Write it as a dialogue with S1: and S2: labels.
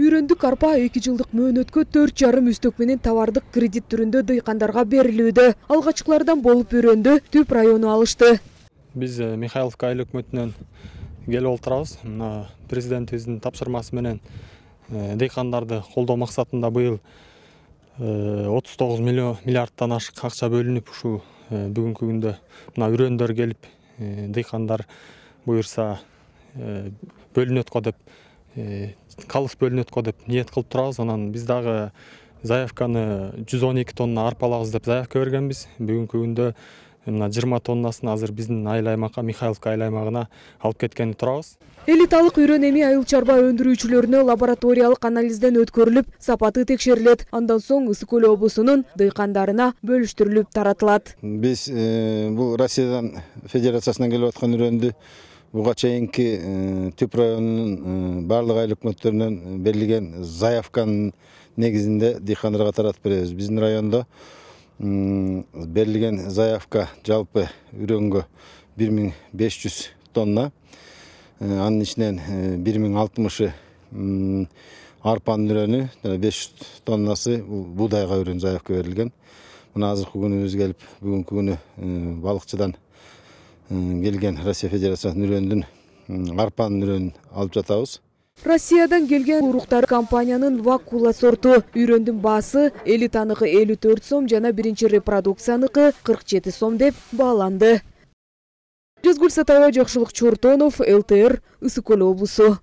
S1: Үйрөндүк арпа 2 жылдык мөөнөткө 4,5 үстөк менен товардык кредит түрүндө дыйкандарга берилүүдө. Алгачкылардан болуп Үйрөндү Түп району алышты.
S2: Биз Михайловка айыл өкмөтүнөн келип отурабыз. Мына президентибиздин тапшырмасы менен дыйкандарды колдоо максатында быйыл 39 миллиардтан ашык акча бөлүнүп, ушу бүгүнкү күндө мына үрөндөр келип дыйкандар буюрса бөлүнөт го деп, калыс бөлүнөт го деп ниет кылып турабыз. Анан биз дагы заявканы 112 тонна арпа алабыз деп заявка бергенбиз. Бүгүнкү күндө мына 20 тоннасын азыр биздин айыл аймакка, Михайловка айыл аймагына алып кеткени турабыз.
S1: Элиталык үйрөн эми айыл чарба өндүрүүчүлөрүнө лабораториялык анализден өткөрүлүп, сапаты текшерилет. Андан соң Ысык Көл облусунун дыйкандарына бөлүштүрүлүп таратылат.
S3: Биз бул Россиядан Федерациясынан келип аткан үрөндү буга чейинки Түп районунун барлык айыл өкмөттөрүнөн берилген заявканын негизинде дыйкандарга таратып беребиз. Биздин райондо берилген заявка жалпы үрөнгө 1500 тонна. Анын ичинен 1060 арпанын үрөнү, 500 тоннасы буудайга үрөн заявка берилген. Мына азыркы күнүбүз келип, бүгүнкү күнү балыкчыдан келген Россия Федерациясынын үрөндүн арпанын үрөнүн алып жатабыз.
S1: Россиядан келген уруктар компаниянын Вакула сорту. Үйрөндүн баасы элитаныкы 54 сом жана биринчи репродукцияныкы 47 сом деп бааланды. Жезгүл Сатаева, Жакшылык Чортонов, ЛТР, Ысык Көл облусу.